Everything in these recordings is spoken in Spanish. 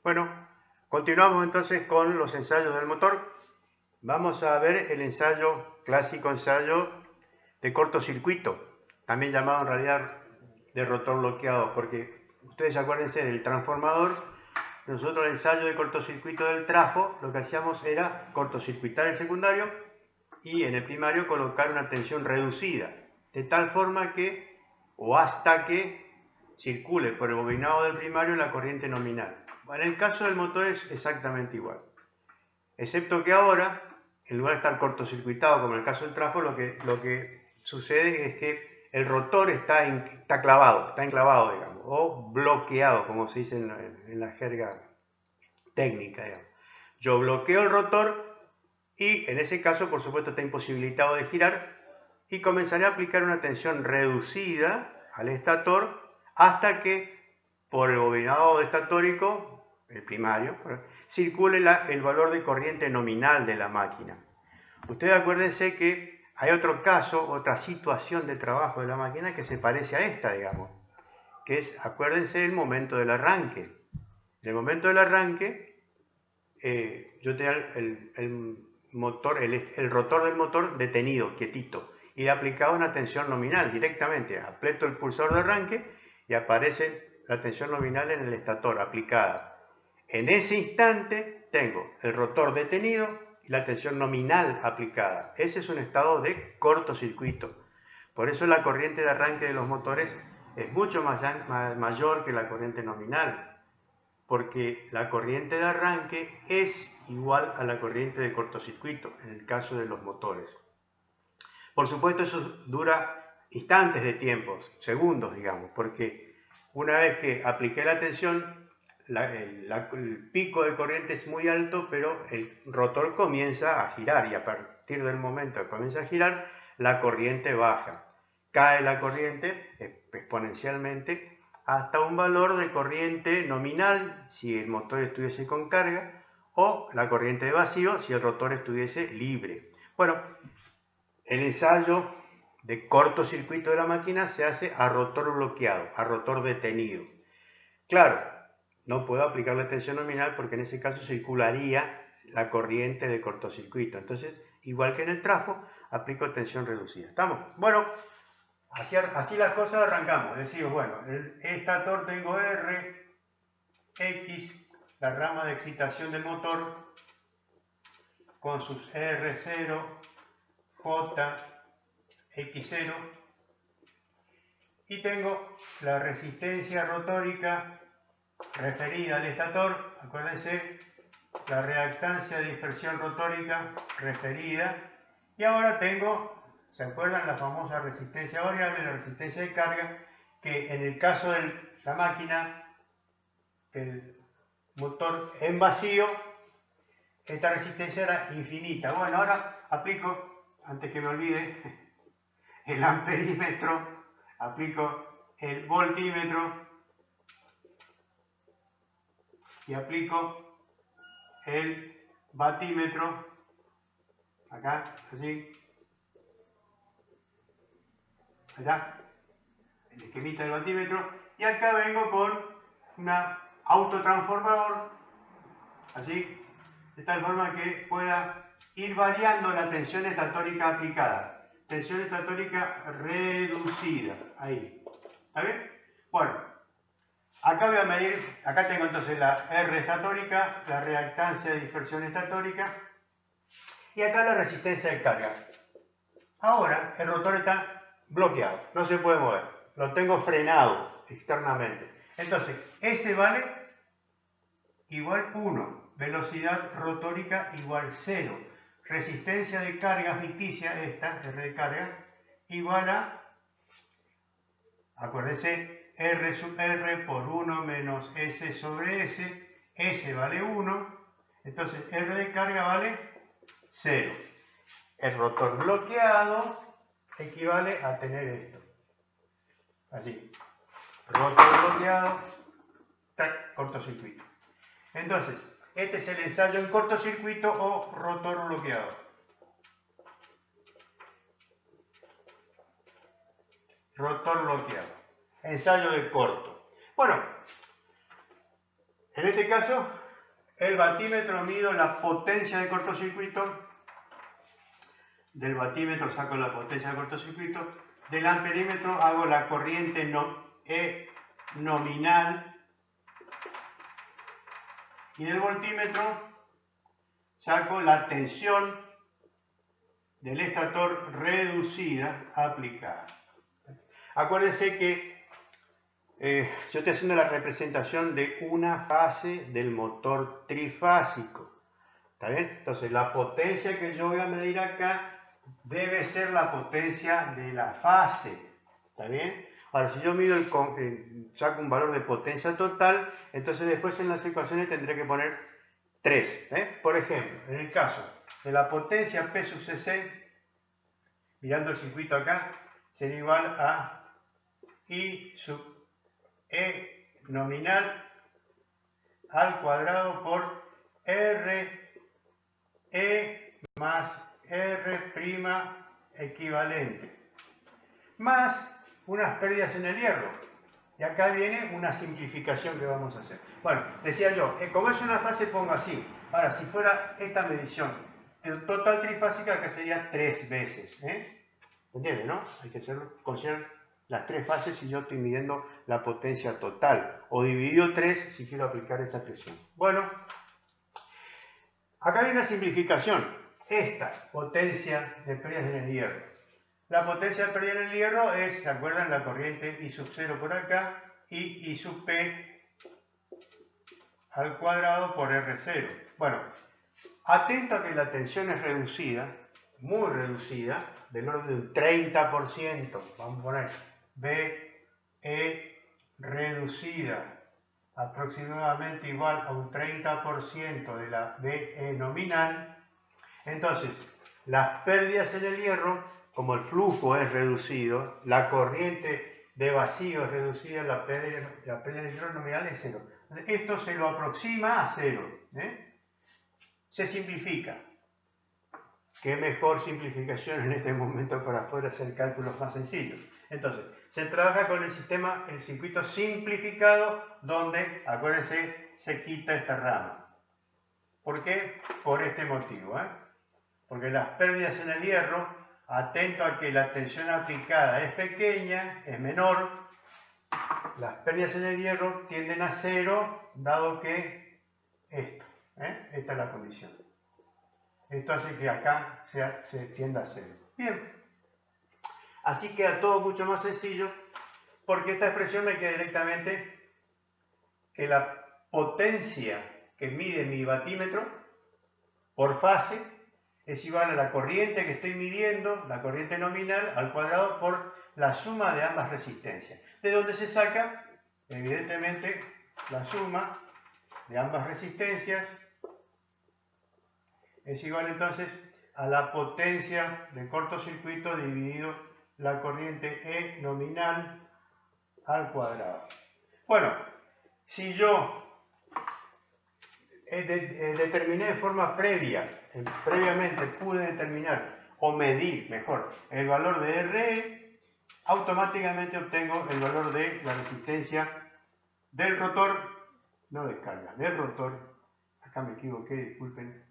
Bueno, continuamos entonces con los ensayos del motor. Vamos a ver el clásico ensayo de cortocircuito, también llamado en realidad de rotor bloqueado, porque ustedes acuérdense del transformador. Nosotros el ensayo de cortocircuito del trafo, lo que hacíamos era cortocircuitar el secundario y en el primario colocar una tensión reducida, de tal forma que, o hasta que, circule por el bobinado del primario la corriente nominal. En el caso del motor es exactamente igual, excepto que ahora, en lugar de estar cortocircuitado como en el caso del trafo, lo que sucede es que el rotor está enclavado, digamos, o bloqueado, como se dice en la jerga técnica, digamos. Yo bloqueo el rotor y en ese caso, por supuesto, está imposibilitado de girar y comenzaré a aplicar una tensión reducida al estator hasta que por el bobinado estatórico, el primario, circule el valor de corriente nominal de la máquina. Ustedes acuérdense que hay otro caso, otra situación de trabajo de la máquina que se parece a esta, digamos, que es, acuérdense, el momento del arranque. En el momento del arranque, yo tenía el rotor del motor detenido, quietito, y le aplicaba una tensión nominal directamente. Aprieto el pulsador de arranque y aparece la tensión nominal en el estator aplicada. En ese instante tengo el rotor detenido y la tensión nominal aplicada. Ese es un estado de cortocircuito. Por eso la corriente de arranque de los motores es mucho mayor que la corriente nominal, porque la corriente de arranque es igual a la corriente de cortocircuito en el caso de los motores. Por supuesto, eso dura instantes de tiempos, segundos, digamos, porque una vez que apliqué la tensión, el pico de corriente es muy alto, pero el rotor comienza a girar y a partir del momento que comienza a girar, la corriente baja. Cae la corriente exponencialmente hasta un valor de corriente nominal si el motor estuviese con carga o la corriente de vacío si el rotor estuviese libre. Bueno, el ensayo de cortocircuito de la máquina se hace a rotor bloqueado, a rotor detenido. Claro, no puedo aplicar la tensión nominal porque en ese caso circularía la corriente de cortocircuito. Entonces, igual que en el trafo, aplico tensión reducida. ¿Estamos? Bueno, así las cosas arrancamos. Decimos, bueno, el estator tengo R, X, la rama de excitación del motor, con sus R0, J, X0, y tengo la resistencia rotórica referida al estator, acuérdense, la reactancia de dispersión rotórica referida, y ahora tengo, ¿se acuerdan? La famosa resistencia variable, la resistencia de carga, que en el caso de la máquina, el motor en vacío, esta resistencia era infinita. Bueno, ahora aplico, antes que me olvide, el amperímetro, aplico el voltímetro y aplico el batímetro, acá, así, allá, el esquemita del batímetro, y acá vengo con una autotransformador, así, de tal forma que pueda ir variando la tensión estatórica aplicada. Tensión estatórica reducida, ahí. ¿Está bien? Bueno, acá voy a medir, acá tengo entonces la R estatórica, la reactancia de dispersión estatórica, y acá la resistencia de carga. Ahora el rotor está bloqueado, no se puede mover, lo tengo frenado externamente. Entonces, S vale igual 1, velocidad rotórica igual 0, resistencia de carga ficticia, esta, R de carga, igual a, acuérdense, R sub R por 1 menos S sobre S, S vale 1, entonces R de carga vale 0. El rotor bloqueado equivale a tener esto. Así. Rotor bloqueado, tac, cortocircuito. Entonces, este es el ensayo en cortocircuito o rotor bloqueado. Rotor bloqueado. Ensayo de corto. Bueno, En este caso, el batímetro mido la potencia de cortocircuito. Del batímetro saco la potencia de cortocircuito. Del amperímetro hago la corriente nominal. Y del voltímetro saco la tensión del estator reducida aplicada. Acuérdense que yo estoy haciendo la representación de una fase del motor trifásico. ¿Está bien? Entonces la potencia que yo voy a medir acá debe ser la potencia de la fase. ¿Está bien? Ahora, si yo mido saco un valor de potencia total, entonces después en las ecuaciones tendré que poner 3. Por ejemplo, en el caso de la potencia P sub cc, mirando el circuito acá, sería igual a I sub E nominal al cuadrado por R E más R' equivalente, más unas pérdidas en el hierro. Y acá viene una simplificación que vamos a hacer. Bueno, decía yo, como es una fase pongo así. Ahora, si fuera esta medición, el total trifásica acá sería 3 veces. ¿Entienden, no? Hay que considerar las 3 fases si yo estoy midiendo la potencia total. O dividido 3 si quiero aplicar esta expresión. Bueno, acá viene una simplificación. Esta potencia de pérdidas en el hierro. La potencia de pérdida en el hierro es, ¿se acuerdan? La corriente I sub 0 por acá y I sub P al cuadrado por R0. Bueno, atento a que la tensión es reducida, muy reducida, del orden de un 30%. Vamos a poner BE reducida aproximadamente igual a un 30% de la BE nominal. Entonces, las pérdidas en el hierro, como el flujo es reducido, la corriente de vacío es reducida, la pérdida de hierro nominal es 0. Esto se lo aproxima a 0. Se simplifica. ¿Qué mejor simplificación en este momento para poder hacer cálculos más sencillos? Entonces, se trabaja con el circuito simplificado, donde, acuérdense, se quita esta rama. ¿Por qué? Por este motivo. Porque las pérdidas en el hierro, atento a que la tensión aplicada es pequeña, es menor, las pérdidas en el hierro tienden a 0, dado que esto, esta es la condición. Esto hace que acá se tienda a 0. Bien, así queda todo mucho más sencillo, porque esta expresión me queda directamente que la potencia que mide mi batímetro por fase es igual a la corriente que estoy midiendo, la corriente nominal, al cuadrado por la suma de ambas resistencias. De donde se saca, evidentemente, la suma de ambas resistencias es igual entonces a la potencia de cortocircuito dividido la corriente E nominal al cuadrado. Bueno, si yo determiné de forma previamente pude determinar o medir, mejor, el valor de RE, automáticamente obtengo el valor de la resistencia del rotor, no descarga, del rotor, acá me equivoqué, disculpen,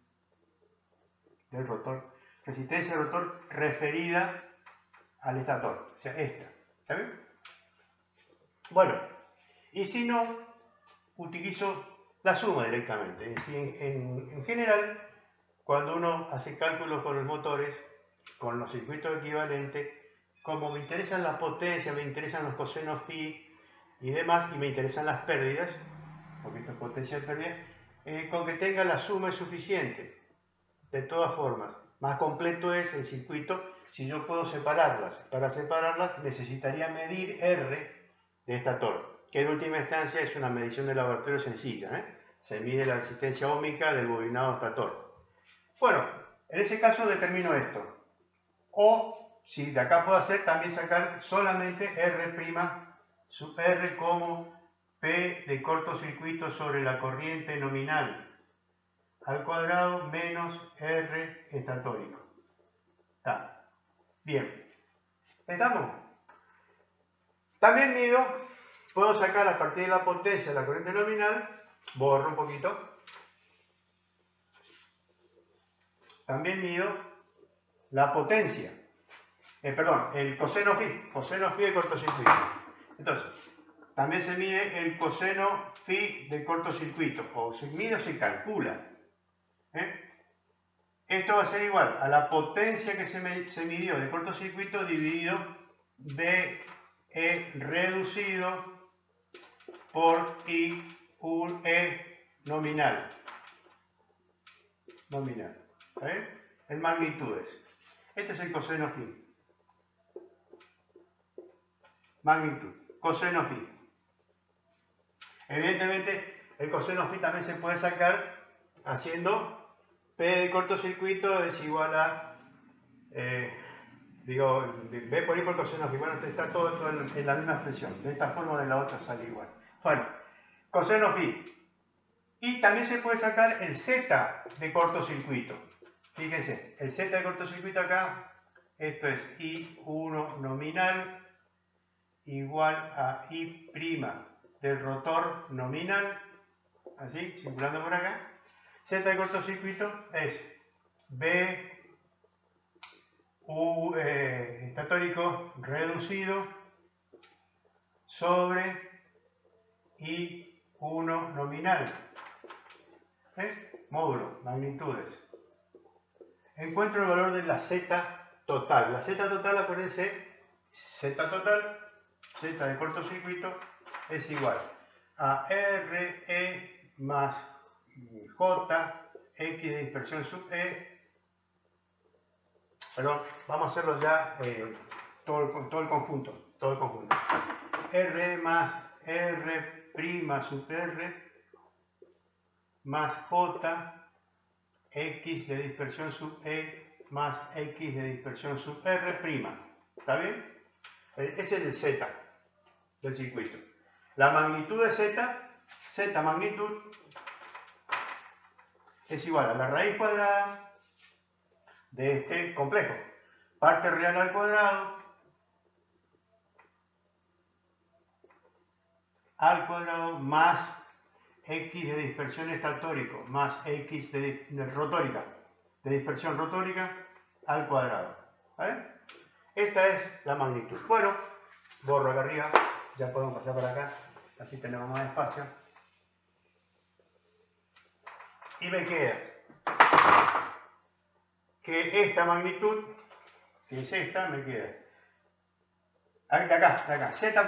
del rotor, resistencia del rotor referida al estator, o sea, esta, ¿está bien? Bueno, y si no, utilizo la suma directamente. Es decir, en general, cuando uno hace cálculos con los motores, con los circuitos equivalentes, como me interesan las potencias, me interesan los cosenos phi y demás, y me interesan las pérdidas, porque esto es potencia de pérdida, con que tenga la suma es suficiente. De todas formas, más completo es el circuito si yo puedo separarlas. Para separarlas necesitaría medir R de estator, que en última instancia es una medición de laboratorio sencilla. Se mide la resistencia óhmica del bobinado estator. Bueno, en ese caso determino esto. O, si de acá puedo hacer, también sacar solamente R' sub R como P de cortocircuito sobre la corriente nominal al cuadrado menos R estatórico. Está. Bien. ¿Estamos? También mido, puedo sacar a partir de la potencia de la corriente nominal borro un poquito. También mido la potencia. Perdón, el coseno phi de cortocircuito. Entonces, también se mide el coseno phi de cortocircuito, o se mide o se calcula. Esto va a ser igual a la potencia que se midió de cortocircuito dividido de E reducido por I nominal. ¿Está bien? En magnitudes. Este es el coseno phi. Magnitud, coseno phi. Evidentemente, el coseno phi también se puede sacar haciendo P de cortocircuito es igual a, B por I por coseno phi. Bueno, está todo en la misma expresión. De esta forma o de la otra sale igual. Bueno, coseno phi. Y también se puede sacar el Z de cortocircuito. Fíjense, el Z de cortocircuito acá, esto es I1 nominal igual a I' del rotor nominal, así, circulando por acá. Z de cortocircuito es B estatórico reducido sobre I1 nominal. Módulo, magnitudes. Encuentro el valor de la Z total. La Z total, acuérdense, Z total, Z de cortocircuito, es igual a RE más J, X de dispersión sub E. Perdón, vamos a hacerlo ya todo el conjunto. R más R' sub R más J, X de dispersión sub E más X de dispersión sub R'. ¿Está bien? Ese es el Z del circuito. La magnitud de Z magnitud, es igual a la raíz cuadrada de este complejo. Parte real al cuadrado más X de dispersión estatórico más X de dispersión rotórica al cuadrado. ¿Vale? Esta es la magnitud. Bueno, borro acá arriba, ya podemos pasar para acá, así tenemos más espacio. Y me queda que esta magnitud, que es esta, me queda de acá, Z al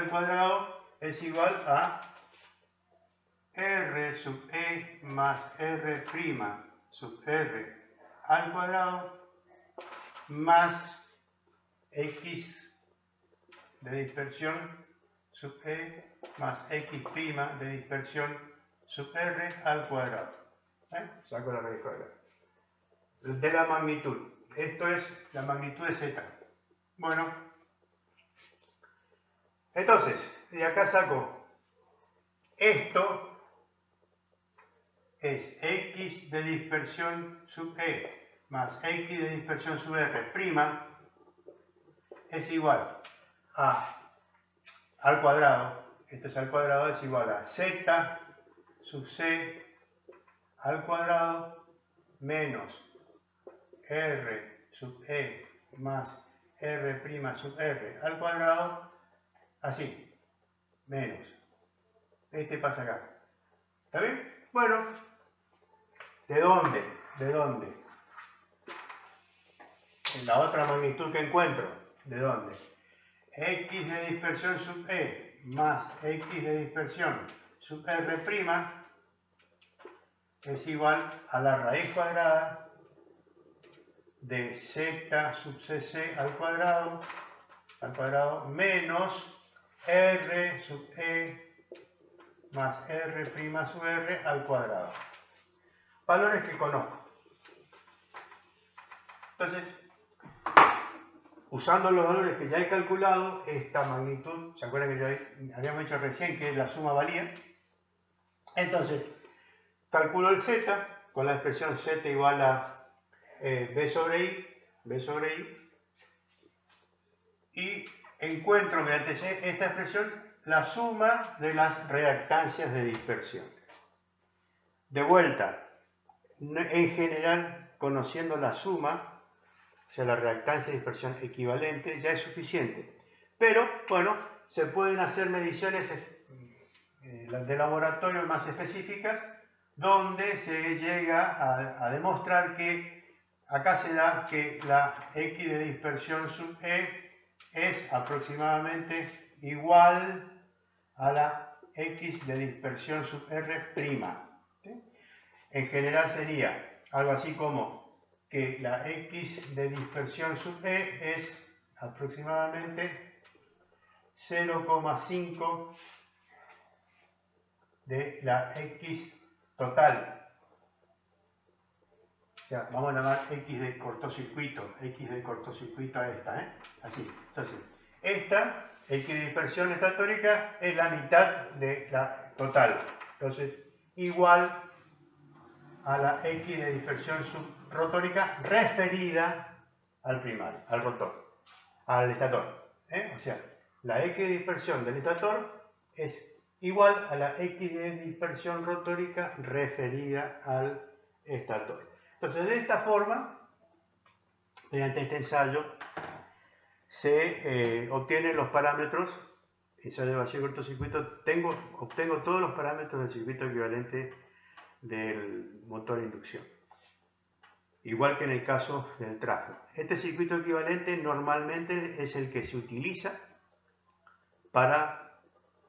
cuadrado es igual a R sub E más R' sub R al cuadrado más X de dispersión sub E más X' de dispersión sub R al cuadrado. Saco la raíz cuadrada. De la magnitud. Esto es la magnitud de Z. Bueno, entonces, de acá saco esto es X de dispersión sub E más X de dispersión sub R' es igual al cuadrado, esto es al cuadrado, es igual a Z sub C al cuadrado menos R sub E más R' sub R al cuadrado, así, menos. Este pasa acá. ¿Está bien? Bueno, ¿de dónde? En la otra magnitud que encuentro, ¿de dónde? X de dispersión sub E más X de dispersión sub R' es igual a la raíz cuadrada de Z sub CC al cuadrado menos R sub E más R' sub R al cuadrado. Valores que conozco. Entonces, usando los valores que ya he calculado, esta magnitud, ¿se acuerdan que ya habíamos dicho recién que la suma valía? Entonces, calculo el Z con la expresión Z igual a B sobre I, y encuentro mediante esta expresión la suma de las reactancias de dispersión. De vuelta, en general, conociendo la suma, o sea, la reactancia de dispersión equivalente, ya es suficiente. Pero, bueno, se pueden hacer mediciones de laboratorio más específicas, donde se llega a demostrar que acá se da que la X de dispersión sub E es aproximadamente igual a la X de dispersión sub R'. ¿Sí? En general sería algo así como que la X de dispersión sub E es aproximadamente 0,5 de la X total. O sea, vamos a llamar X de cortocircuito a esta, ¿eh? Así. Entonces, esta X de dispersión estatórica es la mitad de la total. Entonces, igual a la X de dispersión subrotórica referida al primario, al rotor, al estator. O sea, la X de dispersión del estator es igual a la X de dispersión rotórica referida al estator. Entonces, de esta forma, mediante este ensayo, se obtienen los parámetros, ensayo de vacío de cortocircuito, obtengo todos los parámetros del circuito equivalente del motor de inducción. Igual que en el caso del trafo. Este circuito equivalente normalmente es el que se utiliza para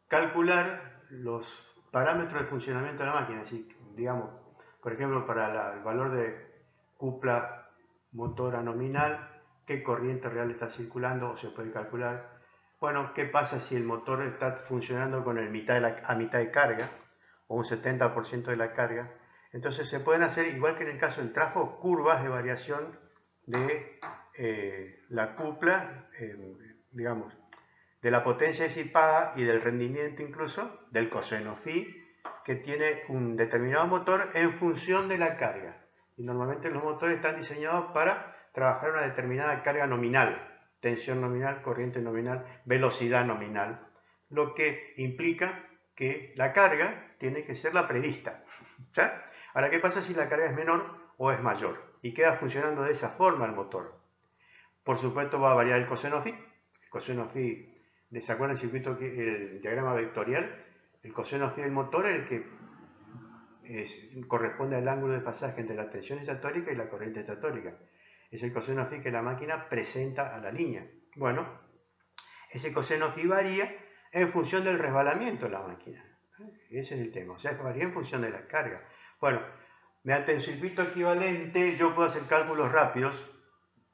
calcular los parámetros de funcionamiento de la máquina. Así, digamos, por ejemplo, para el valor de cupla motora nominal, qué corriente real está circulando o se puede calcular. Bueno, ¿qué pasa si el motor está funcionando con a mitad de carga o un 70% de la carga? Entonces se pueden hacer, igual que en el caso del trafo, curvas de variación de la cupla, digamos, de la potencia disipada y del rendimiento incluso, del coseno phi, que tiene un determinado motor en función de la carga. Y normalmente los motores están diseñados para trabajar una determinada carga nominal, tensión nominal, corriente nominal, velocidad nominal, lo que implica que la carga tiene que ser la prevista. ¿Sí? Ahora, ¿qué pasa si la carga es menor o es mayor? Y queda funcionando de esa forma el motor. Por supuesto va a variar el coseno phi. El coseno phi, ¿se acuerdan el circuito, el diagrama vectorial? El coseno phi del motor es el que corresponde al ángulo de pasaje entre la tensión estatórica y la corriente estatórica. Es el coseno phi que la máquina presenta a la línea. Bueno, ese coseno phi varía en función del resbalamiento de la máquina. Ese es el tema, o sea, varía en función de la carga. Bueno, mediante un circuito equivalente yo puedo hacer cálculos rápidos,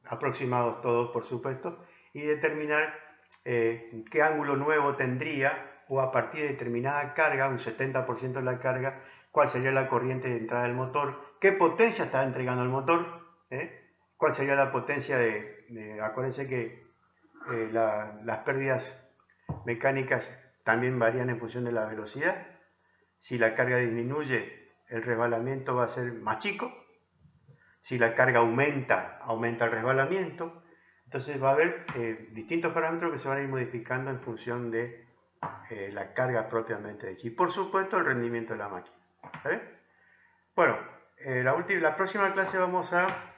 aproximados todos por supuesto, y determinar qué ángulo nuevo tendría, o a partir de determinada carga, un 70% de la carga, cuál sería la corriente de entrada del motor, qué potencia está entregando el motor, cuál sería la potencia acuérdense que las pérdidas mecánicas también varían en función de la velocidad. Si la carga disminuye, el resbalamiento va a ser más chico. Si la carga aumenta, aumenta el resbalamiento. Entonces va a haber distintos parámetros que se van a ir modificando en función de la carga propiamente dicha. Y por supuesto el rendimiento de la máquina. ¿Vale? Bueno, la próxima clase vamos a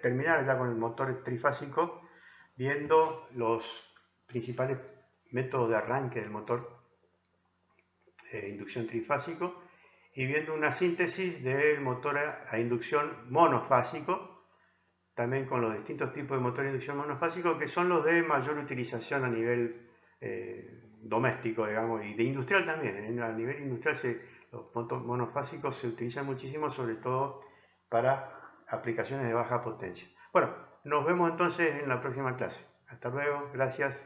terminar ya con el motor trifásico, viendo los principales métodos de arranque del motor inducción trifásico y viendo una síntesis del motor a inducción monofásico, también con los distintos tipos de motor de inducción monofásico que son los de mayor utilización a nivel doméstico, digamos, y de industrial también. A nivel industrial los motores monofásicos se utilizan muchísimo, sobre todo para aplicaciones de baja potencia. Bueno, nos vemos entonces en la próxima clase. Hasta luego, gracias.